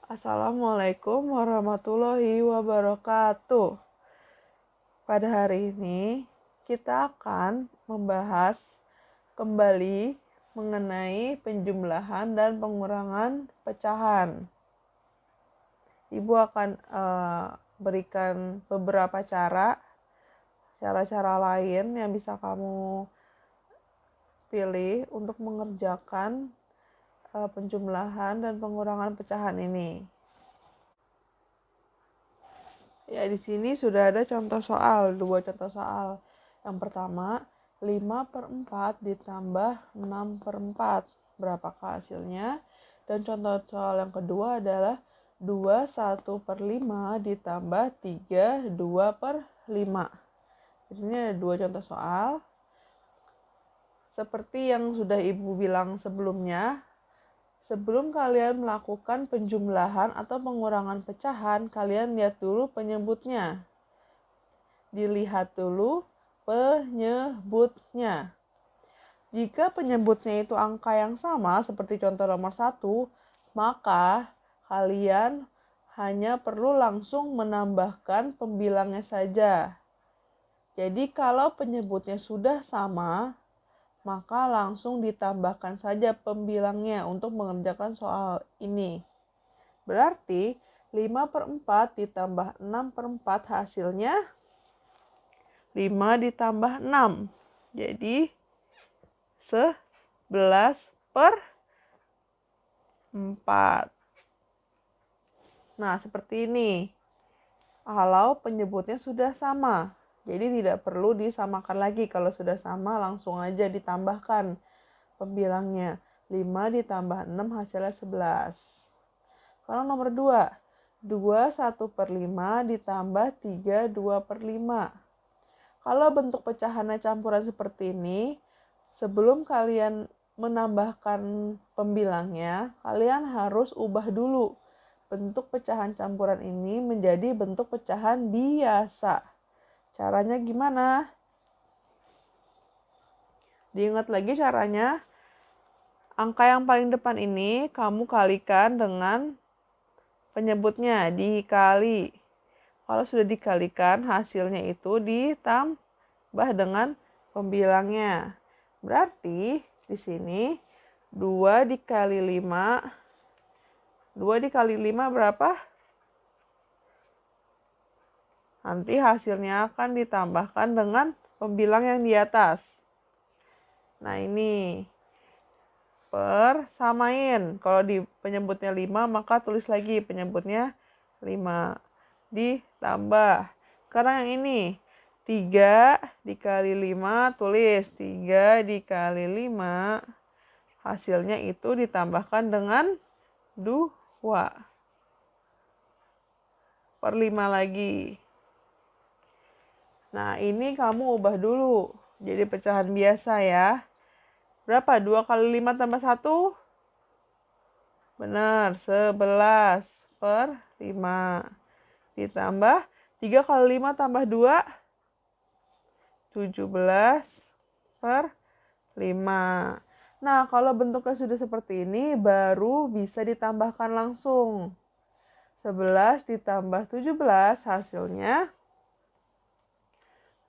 Assalamualaikum warahmatullahi wabarakatuh. Pada hari ini kita akan membahas kembali mengenai penjumlahan dan pengurangan pecahan. Ibu akan berikan beberapa cara-cara lain yang bisa kamu pilih untuk mengerjakan penjumlahan dan pengurangan pecahan ini. Ya, di sini sudah ada dua contoh soal. Yang pertama, 5/4 ditambah 6/4. Berapakah hasilnya? Dan contoh soal yang kedua adalah 21/5 ditambah 32/5. Di sini ada dua contoh soal. Seperti yang sudah Ibu bilang sebelumnya, sebelum kalian melakukan penjumlahan atau pengurangan pecahan, kalian lihat dulu penyebutnya. Dilihat dulu penyebutnya. Jika penyebutnya itu angka yang sama, seperti contoh nomor 1, maka kalian hanya perlu langsung menambahkan pembilangnya saja. Jadi kalau penyebutnya sudah sama, maka langsung ditambahkan saja pembilangnya untuk mengerjakan soal ini. Berarti 5/4 ditambah 6/4 hasilnya 5 ditambah 6. Jadi 11/4. Nah, seperti ini. Kalau penyebutnya sudah sama. Jadi tidak perlu disamakan lagi. Kalau sudah sama langsung aja ditambahkan pembilangnya. 5 ditambah 6 hasilnya 11. Kalau nomor 2, 21/5 ditambah 32/5. Kalau bentuk pecahannya campuran seperti ini, sebelum kalian menambahkan pembilangnya, kalian harus ubah dulu bentuk pecahan campuran ini menjadi bentuk pecahan biasa. Caranya gimana? Diingat lagi caranya. Angka yang paling depan ini kamu kalikan dengan penyebutnya, dikali. Kalau sudah dikalikan, hasilnya itu ditambah dengan pembilangnya. Berarti di sini 2 dikali 5. 2 dikali 5 berapa? Nanti hasilnya akan ditambahkan dengan pembilang yang di atas. Nah, ini samain. Kalau di penyebutnya 5, maka tulis lagi penyebutnya 5. Ditambah. Sekarang yang ini 3 dikali 5, tulis 3 dikali 5. Hasilnya itu ditambahkan dengan 2/5 lagi. Nah, ini kamu ubah dulu jadi pecahan biasa ya. Berapa? 2 kali 5 tambah 1? Benar, 11/5. Ditambah 3 kali 5 tambah 2? 17/5. Nah, kalau bentuknya sudah seperti ini, baru bisa ditambahkan langsung. 11 ditambah 17 hasilnya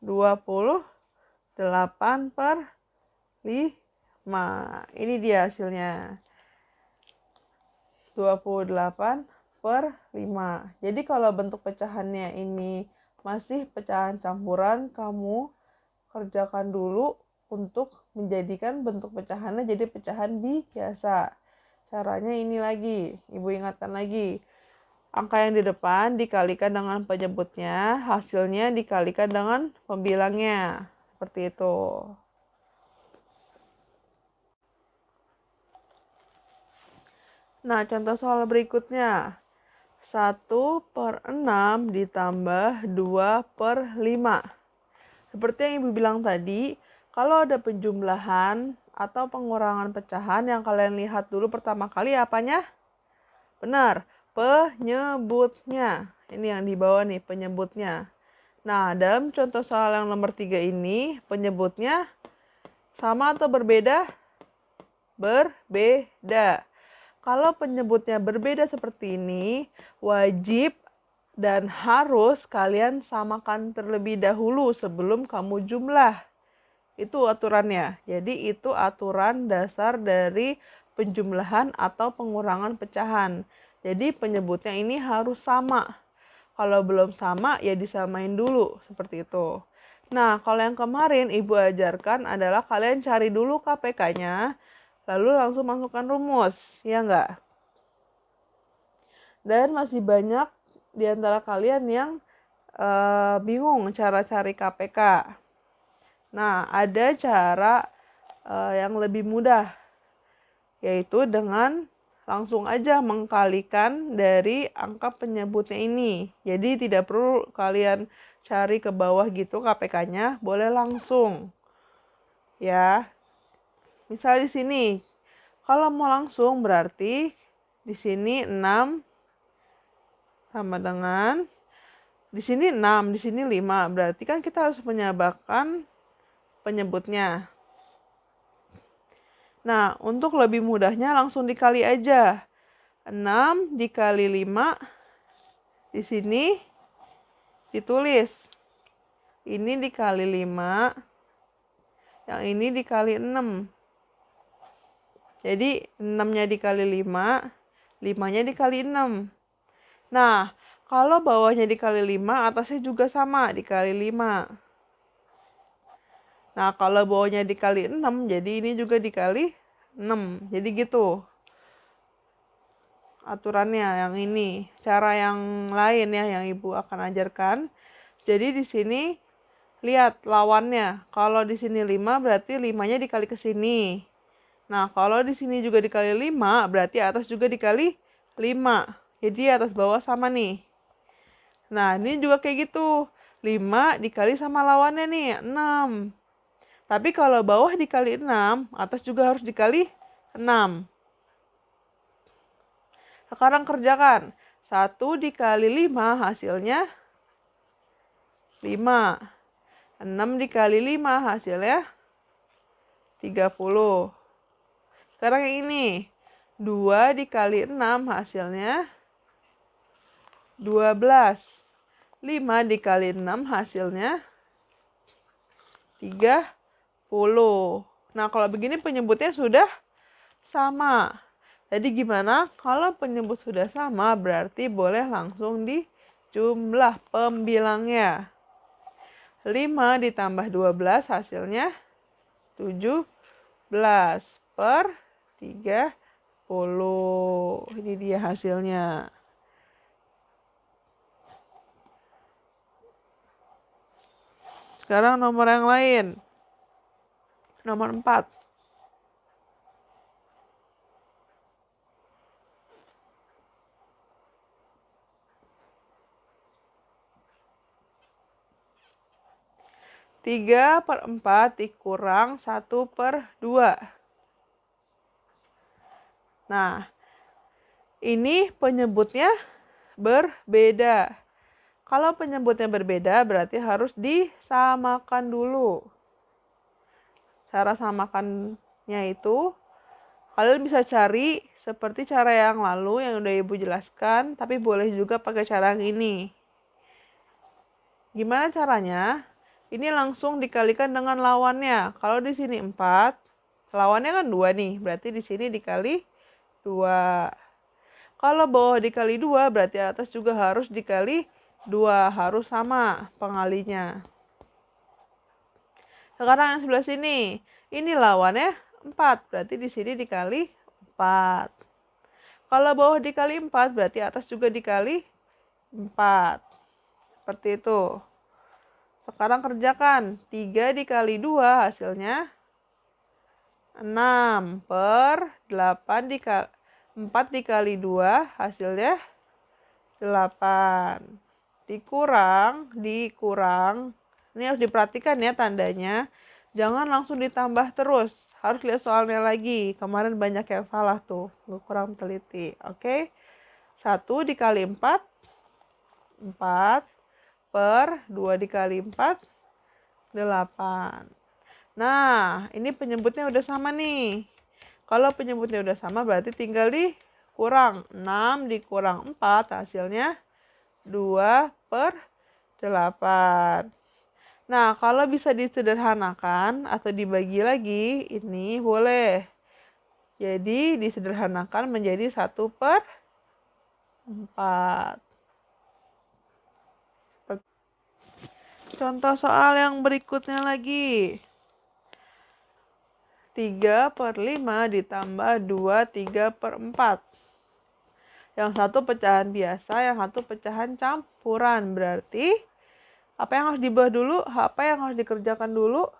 28/5. Ini dia hasilnya. 28/5. Jadi kalau bentuk pecahannya ini masih pecahan campuran, kamu kerjakan dulu untuk menjadikan bentuk pecahannya jadi pecahan biasa. Caranya ini lagi, Ibu ingatkan lagi. Angka yang di depan dikalikan dengan penyebutnya, hasilnya dikalikan dengan pembilangnya. Seperti itu. Nah, contoh soal berikutnya. 1/6 ditambah 2/5. Seperti yang Ibu bilang tadi, kalau ada penjumlahan atau pengurangan pecahan, yang kalian lihat dulu pertama kali apanya? Benar, penyebutnya. Ini yang di bawah nih, penyebutnya. Nah, dalam contoh soal yang nomor 3 ini, penyebutnya sama atau berbeda? Berbeda. Kalau penyebutnya berbeda seperti ini, wajib dan harus kalian samakan terlebih dahulu sebelum kamu jumlah. Itu aturannya. Jadi itu aturan dasar dari penjumlahan atau pengurangan pecahan. Jadi penyebutnya ini harus sama. Kalau belum sama ya disamain dulu seperti itu. Nah, kalau yang kemarin Ibu ajarkan adalah kalian cari dulu KPK-nya, lalu langsung masukkan rumus, ya enggak? Dan masih banyak di antara kalian yang bingung cara cari KPK. Nah, ada cara yang lebih mudah, yaitu dengan langsung aja mengkalikan dari angka penyebutnya ini. Jadi tidak perlu kalian cari ke bawah gitu KPK-nya, boleh langsung. Ya. Misal di sini, kalau mau langsung berarti di sini 6 sama dengan di sini 6, di sini 5. Berarti kan kita harus menyamakan penyebutnya. Nah, untuk lebih mudahnya langsung dikali aja. 6 dikali 5 di sini ditulis. Ini dikali 5, yang ini dikali 6. Jadi 6-nya dikali 5, 5-nya dikali 6. Nah, kalau bawahnya dikali 5, atasnya juga sama, dikali 5. Nah, kalau bawahnya dikali 6, jadi ini juga dikali 6. Jadi gitu aturannya yang ini. Cara yang lain ya yang Ibu akan ajarkan. Jadi di sini lihat lawannya. Kalau di sini 5 berarti 5-nya dikali ke sini. Nah, kalau di sini juga dikali 5 berarti atas juga dikali 5. Jadi atas bawah sama nih. Nah, ini juga kayak gitu. 5 dikali sama lawannya nih, 6. Tapi kalau bawah dikali 6, atas juga harus dikali 6. Sekarang kerjakan. 1 dikali 5 hasilnya 5. 6 dikali 5 hasilnya 30. Sekarang yang ini. 2 dikali 6 hasilnya 12. 5 dikali 6 hasilnya 30. Nah, kalau begini penyebutnya sudah sama. Jadi gimana? Kalau penyebut sudah sama berarti boleh langsung dijumlah pembilangnya. 5 ditambah 12 hasilnya 17 per 30. Ini dia hasilnya. Sekarang nomor yang lain. Nomor 4. Tiga per 4 dikurang 1 per 2. Nah, ini penyebutnya berbeda. Kalau penyebutnya berbeda berarti harus disamakan dulu. Cara samakannya itu kalian bisa cari seperti cara yang lalu yang udah Ibu jelaskan, tapi boleh juga pakai cara yang ini. Gimana caranya? Ini langsung dikalikan dengan lawannya. Kalau di sini 4, lawannya kan 2 nih, berarti di sini dikali 2. Kalau bawah dikali 2, berarti atas juga harus dikali 2, harus sama pengalinya. Sekarang yang sebelah sini, ini lawannya 4, berarti di sini dikali 4. Kalau bawah dikali 4, berarti atas juga dikali 4. Seperti itu. Sekarang kerjakan. 3 dikali 2 hasilnya 6 per 8 dikali 4 dikali 2 hasilnya 8. Dikurang. Ini harus diperhatikan ya tandanya. Jangan langsung ditambah terus. Harus lihat soalnya lagi. Kemarin banyak yang salah tuh. Kurang teliti. Oke. 1 dikali 4. 4 per 2 dikali 4, 8. Nah, ini penyebutnya udah sama nih. Kalau penyebutnya udah sama berarti tinggal kurang 6 dikurang 4 hasilnya 2/8. Nah, kalau bisa disederhanakan atau dibagi lagi, ini boleh. Jadi, disederhanakan menjadi 1/4. Contoh soal yang berikutnya lagi. 3/5 ditambah 2 3/4. Yang satu pecahan biasa, yang satu pecahan campuran. Berarti, apa yang harus diubah dulu? Apa yang harus dikerjakan dulu?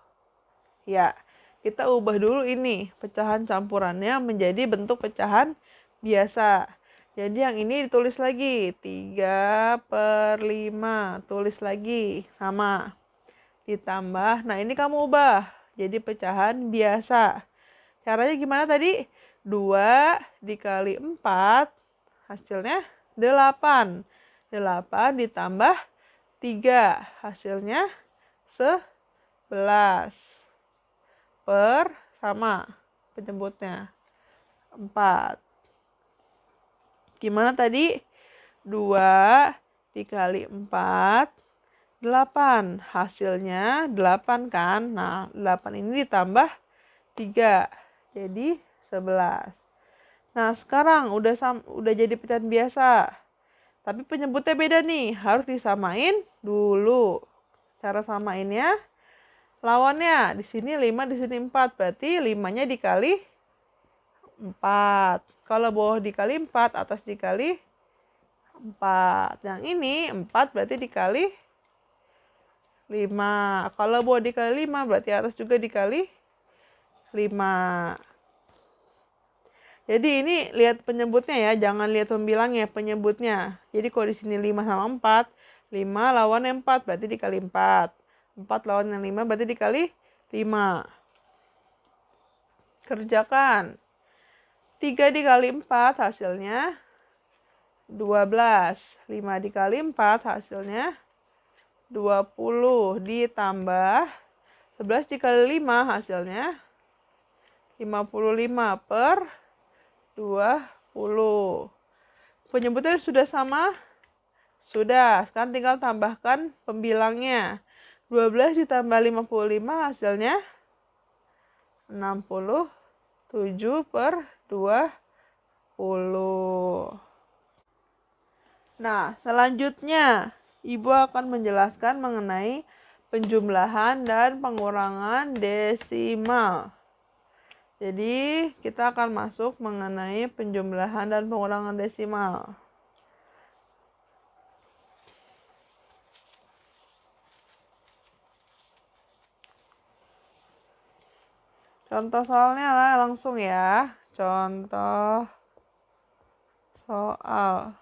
Ya, kita ubah dulu ini, pecahan campurannya menjadi bentuk pecahan biasa. Jadi yang ini ditulis lagi, 3/5. Tulis lagi, sama. Ditambah, nah ini kamu ubah jadi pecahan biasa. Caranya gimana tadi? 2 dikali 4, hasilnya 8. 8 ditambah 3, hasilnya 11. Per, sama penyebutnya, 4. Gimana tadi? 2 dikali 4, 8. Hasilnya 8 kan? Nah, 8 ini ditambah 3. Jadi 11. Nah, sekarang udah jadi pecahan biasa. Tapi penyebutnya beda nih, harus disamain dulu. Cara samainnya, lawannya di sini 5, di sini 4. Berarti 5-nya dikali 4. Kalau bawah dikali 4, atas dikali 4. Yang ini 4 berarti dikali 5. Kalau bawah dikali 5 berarti atas juga dikali 5. Jadi ini lihat penyebutnya ya, jangan lihat pembilangnya, penyebutnya. Jadi kalau di sini 5 sama 4, 5 lawan 4 berarti dikali 4. 4 lawan yang 5 berarti dikali 5. Kerjakan. 3 dikali 4 hasilnya 12. 5 dikali 4 hasilnya 20. Ditambah 11 dikali 5 hasilnya 55/20. Penyebutnya sudah sama? Sudah. Sekarang tinggal tambahkan pembilangnya. 12 ditambah 55 hasilnya 67/20. Nah, selanjutnya Ibu akan menjelaskan mengenai penjumlahan dan pengurangan desimal. Jadi, kita akan masuk mengenai penjumlahan dan pengurangan desimal. Contoh soalnya lah langsung ya. Contoh soal.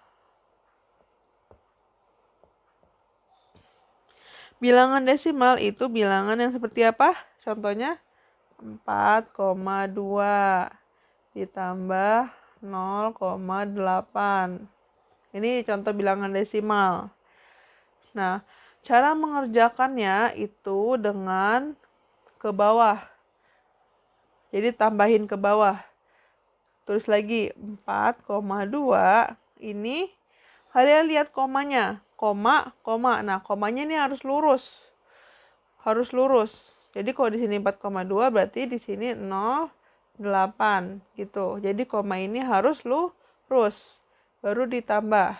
Bilangan desimal itu bilangan yang seperti apa? Contohnya 4,2 ditambah 0,8. Ini contoh bilangan desimal. Nah, cara mengerjakannya itu dengan ke bawah. Jadi tambahin ke bawah. Tulis lagi 4,2. Ini kalian lihat komanya. Koma, koma. Nah, komanya ini harus lurus. Harus lurus. Jadi kalau di sini 4,2 berarti di sini 0,8 gitu. Jadi koma ini harus lurus. Baru ditambah.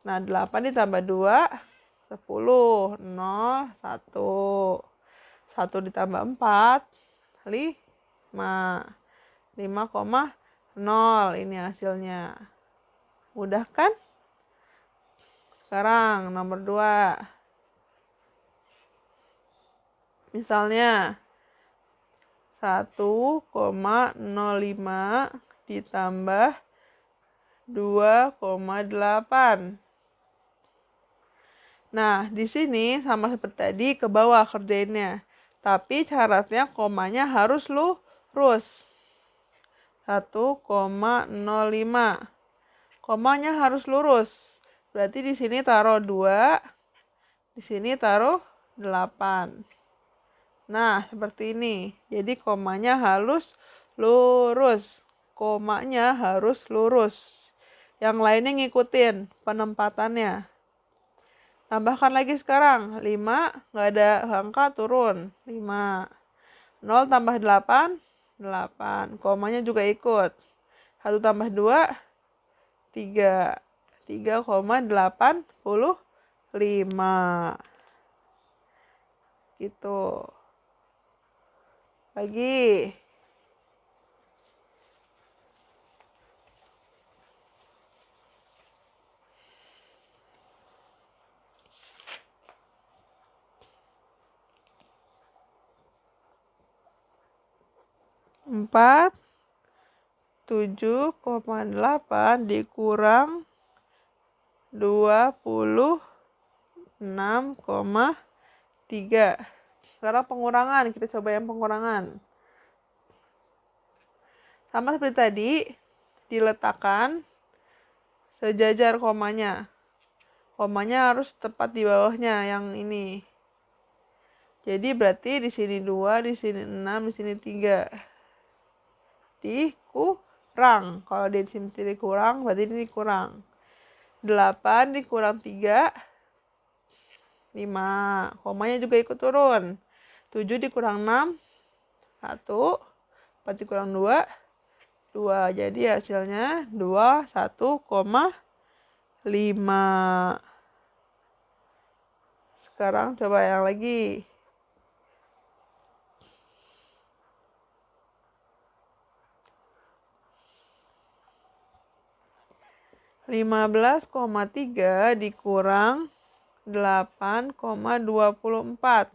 Nah, 8 ditambah 2, 10. 0, 1. 1 ditambah 4, 5. 5,0. Ini hasilnya. Mudah kan? Sekarang nomor 2. Misalnya 1,05 ditambah 2,8. Nah, di sini sama seperti tadi ke bawah kerjainnya. Tapi syaratnya komanya harus lurus. 1,05. Komanya harus lurus. Berarti di sini taruh 2, di sini taruh 8. Nah, seperti ini. Jadi komanya harus lurus. komanya harus lurus. Yang lainnya ngikutin penempatannya. Tambahkan lagi sekarang. 5, nggak ada angka, turun. 5. 0 tambah 8, 8. Komanya juga ikut. 1 tambah 2, 3. 3,85. Gitu. Lagi. 47,8 dikurang 26,3. Sekarang pengurangan, kita coba yang pengurangan. Sama seperti tadi, diletakkan sejajar komanya. Komanya harus tepat di bawahnya yang ini. Jadi berarti di sini 2, di sini 6, di sini 3. Dikurang. Kalau di sini dikurang, berarti ini kurang. 8 dikurang 3, 5. Komanya juga ikut turun. 7 dikurang 6, 1. 4 dikurang 2, 2. Jadi hasilnya 21,5. Sekarang coba yang lagi. 15,3 dikurang 8,24.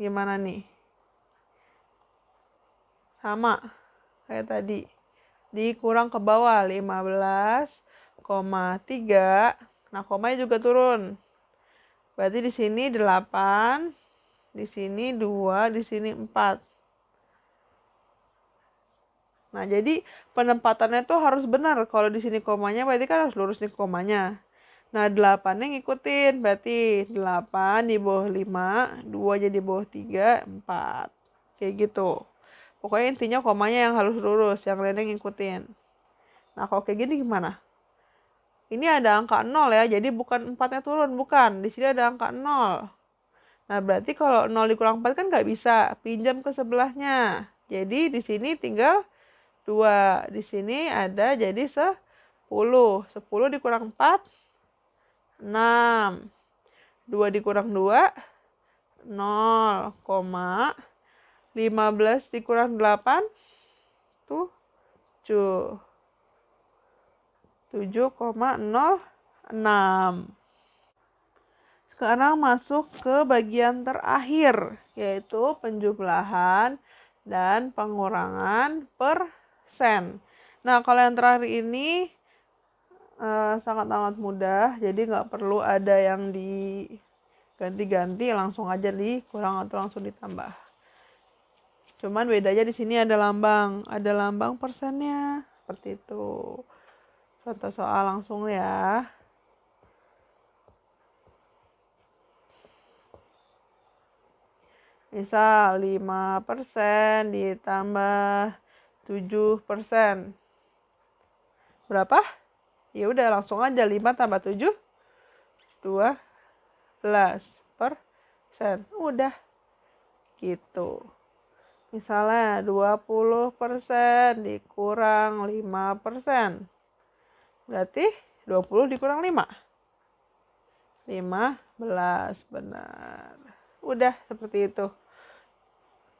Gimana nih? Sama kayak tadi. Dikurang ke bawah 15,3. Nah, komanya juga turun. Berarti di sini 8, di sini 2, di sini 4. Nah, jadi penempatannya tuh harus benar. Kalau di sini komanya berarti kan harus lurus nih komanya. Nah, 8-nya ngikutin. Berarti 8 di bawah 5, 2 jadi bawah 3, 4. Kayak gitu. Pokoknya intinya komanya yang harus lurus, yang lainnya ngikutin. Nah, kalau kayak gini gimana? Ini ada angka 0 ya, jadi bukan 4-nya turun, bukan. Di sini ada angka 0. Nah, berarti kalau 0 dikurang 4 kan nggak bisa. Pinjam ke sebelahnya. Jadi di sini tinggal 2. Di sini ada jadi 10. 10 dikurang 4, 6. 2 dikurang 2, 0, 15 dikurang 8, 7. 7,06. Sekarang masuk ke bagian terakhir, yaitu penjumlahan dan pengurangan persen. Nah, kalau yang terakhir ini sangat-sangat mudah, jadi nggak perlu ada yang diganti-ganti, langsung aja dikurang atau langsung ditambah. Cuman bedanya di sini ada lambang persennya, seperti itu. Contoh soal langsung ya. Misal 5% ditambah 7%. Berapa? Ya udah langsung aja 5 tambah 7, 12%. Udah. Gitu. Misalnya 20% dikurang 5%. Berarti 20 dikurang 5. 15, benar. Udah seperti itu.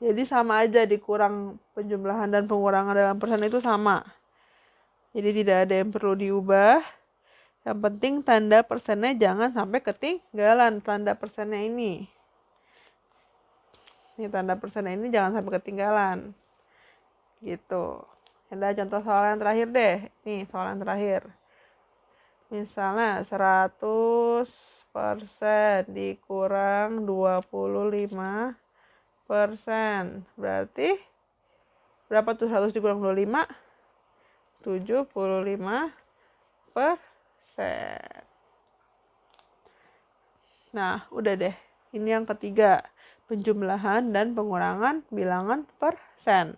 Jadi sama aja, dikurang penjumlahan dan pengurangan dalam persen itu sama. Jadi tidak ada yang perlu diubah. Yang penting tanda persennya jangan sampai ketinggalan tanda persennya ini. Ini tanda persennya ini jangan sampai ketinggalan. Gitu. Ada contoh soal yang terakhir deh. Nih soal yang terakhir. Misalnya 100% dikurang 25%. Berarti berapa tuh 100 dikurang 25? 75%. Nah, udah deh. Ini yang ketiga. Penjumlahan dan pengurangan bilangan persen.